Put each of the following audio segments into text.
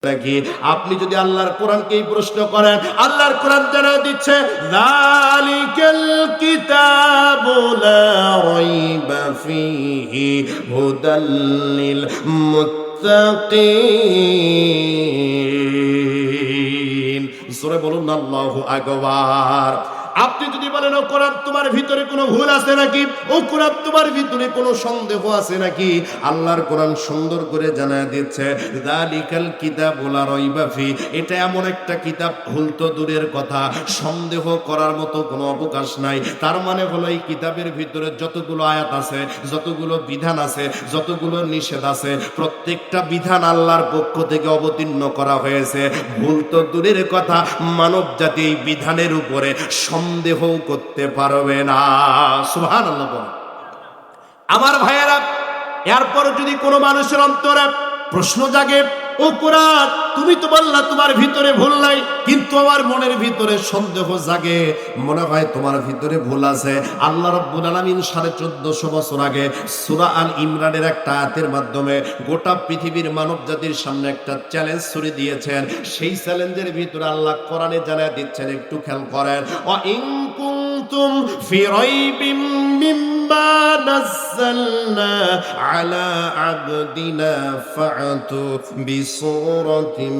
নাকি? আপনি যদি আল্লাহর কোরআনকেই প্রশ্ন করেন, আল্লাহর কোরআন জানা দিচ্ছে যালিকাল কিতাবু লা রাইবা ফীহি হুদাল লিল মুত্তাকিন। জোরে বলুন না আল্লাহু আকবার। আপনি যদি বলেন ও কোরআন তোমার ভিতরে কোনো ভুল আছে নাকি, ও কোরআন তোমার ভিতরে কোনো সন্দেহ আছে নাকি, আল্লাহর কোরআন সুন্দর করে জানায় দিচ্ছে যালিকাল কিতাবু লা রাইবা ফি, এটা এমন একটা কিতাব, ভুল তো দূরের কথা, সন্দেহ করার মতো কোনো অবকাশ নাই। তার মানে হলো এই কিতাবের ভিতরে যতগুলো আয়াত আছে, যতগুলো বিধান আছে, যতগুলো নিষেধ আছে, প্রত্যেকটা বিধান আল্লাহর পক্ষ থেকে অবতীর্ণ করা হয়েছে। ভুল তো দূরের কথা, মানব জাতি এই বিধানের উপরে সন্দেহ করতে পারবে না। সুবহানাল্লাহ। আমার ভাইয়েরা, এরপর যদি কোনো মানুষের অন্তরে প্রশ্ন জাগে, ও কোরআন তুমি তো বললা তোমার ভিতরে ভুল নাই, কিন্তু আমার মনের ভিতরে সন্দেহ জাগে, মনে হয় তোমার ভিতরে ভুল আছে। আল্লাহ রাব্বুল আলামিন 1450 বছর আগে সূরা আল ইমরানের একটা আয়াতের মাধ্যমে গোটা পৃথিবীর মানব জাতির সামনে একটা চ্যালেঞ্জ ছুড়ে দিয়েছেন। সেই চ্যালেঞ্জের ভিতরে আল্লাহ কোরআনে জানায় দিচ্ছেন, একটু খেয়াল করেন। ওয়া ইন কুনতুম ফি রাইবিম মিম্মা নাযালনা আলা আবদিনা ফাআতু বিসূরাতিন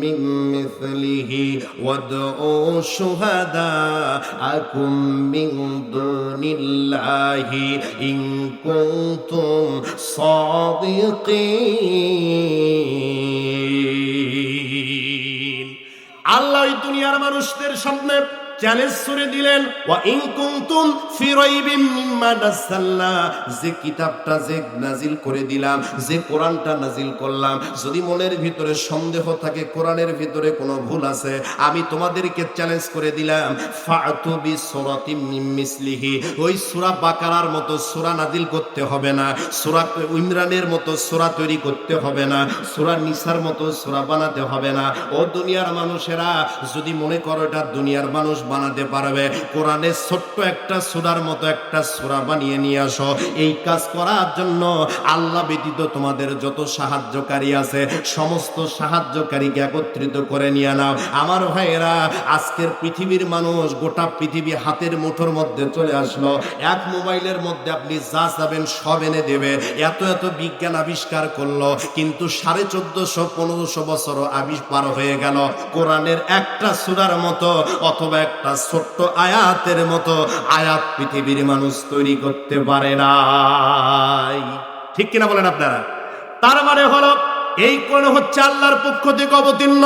মিন মিসলিহি ওয়াদউ শুহাদাআকুম মিন দুনিল্লাহি ইন কুনতুম সাদিকিন। আল্লাহ এই দুনিয়ার মানুষদের সামনে চ্যালেঞ্জ ছুড়ে দিলেন, ওয়া ইন কুনতুম ফি রাইবিম মিম্মা নাযালনা, যে কিতাবটা যে নাজিল করে দিলাম, যে কোরআনটা নাজিল করলাম, যদি মনের ভিতরে সন্দেহ থাকে কোরআনের ভিতরে কোনো ভুল আছে, আমি তোমাদেরকে চ্যালেঞ্জ করে দিলাম, ফাআতু বিসূরাতিম মিন মিসলিহি, ওই সূরা বাকারার মতো সূরা নাজিল করতে হবে না, সূরা ইমরানের মতো সূরা তৈরি করতে হবে না, সূরা নিসার মতো সূরা বানাতে হবে না। ও দুনিয়ার মানুষেরা, যদি মনে করো এটা দুনিয়ার মানুষ বানাতে পারবে, কোরআনের ছোট্ট একটা সূরার মতো একটা সূরা বানিয়ে নিয়ে আসো। এই কাজ করার জন্য আল্লাহ ব্যতীত তোমাদের যত সাহায্যকারী আছে, সমস্ত সাহায্যকারীকে একত্রিত করে নিয়ে নাও। আমার ভাইয়েরা, আজকের পৃথিবীর মানুষ, গোটা পৃথিবী হাতের মুঠোর মধ্যে চলে আসলো। এক মোবাইলের মধ্যে আপনি যা চাবেন সব এনে দেবে। এত এত বিজ্ঞান আবিষ্কার করলো, কিন্তু 1450-1500 বছর পার হয়ে গেল, কোরআনের একটা সূরার মতো অথবা একটা ছোট্ট আয়াতের মতো আয়াত পৃথিবীর মানুষ তৈরি করতে পারে নাই। ঠিক কিনা বলেন আপনারা? তার মানে হলো এই কোরআন হচ্ছে আল্লাহর পক্ষ থেকে অবতীর্ণ।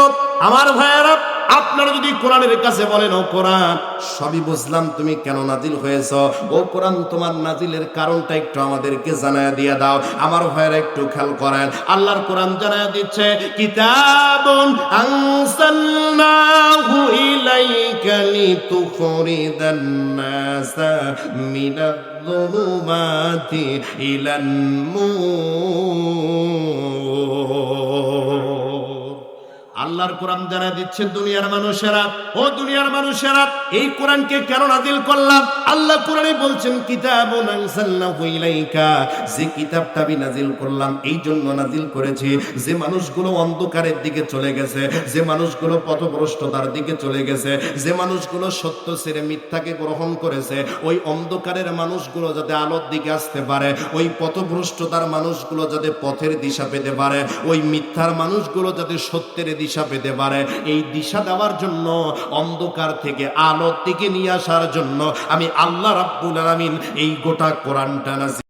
আমার ভাইয়েরা, আপনারা যদি কোরআনের কাছে বলেন, ও কোরআন সবই বুঝলাম, তুমি কেন নাজিল হয়েছ, ও কোরআন তোমার নাজিলের কারণটা একটু আমাদেরকে জানায়া দিয়ে দাও। আমার ভাইয়েরা একটু খেয়াল করেন, আল্লাহর কোরআন জানায়া দিচ্ছে, কিতাবুন আনসালনাহু ইলাইকা লিতুখরিজান নাসা মিনাল যুলুমাতি ইলান নূর। আল্লাহর কোরআন জানা দিচ্ছেন, দুনিয়ার মানুষেরা, ও দুনিয়ার মানুষেরা, এই কোরআনকে কেন নাজিল করলাম? আল্লাহ কোরআনে বলছেন, কিতাবুন আনসালনাহু ইলাইকা, যে কিতাবটা আমি নাজিল করলাম এই জন্য নাজিল করেছি, যে মানুষগুলো অন্ধকারের দিকে চলে গেছে, যে মানুষগুলো পথভ্রষ্টতার দিকে চলে গেছে, যে মানুষগুলো সত্য ছেড়ে মিথ্যাকে গ্রহণ করেছে, ওই অন্ধকারের মানুষগুলো যাতে আলোর দিকে আসতে পারে, ওই পথভ্রষ্টতার মানুষগুলো যাতে পথের দিশা পেতে পারে, ওই মিথ্যার মানুষগুলো যাতে সত্যের দিশা পেতে পারে, এই দিশা দেওয়ার জন্য, অন্ধকার থেকে আলোর দিকে নিয়ে আসার জন্য আমি আল্লাহ রাব্বুল আলামিন এই গোটা কোরআনটা নাজিল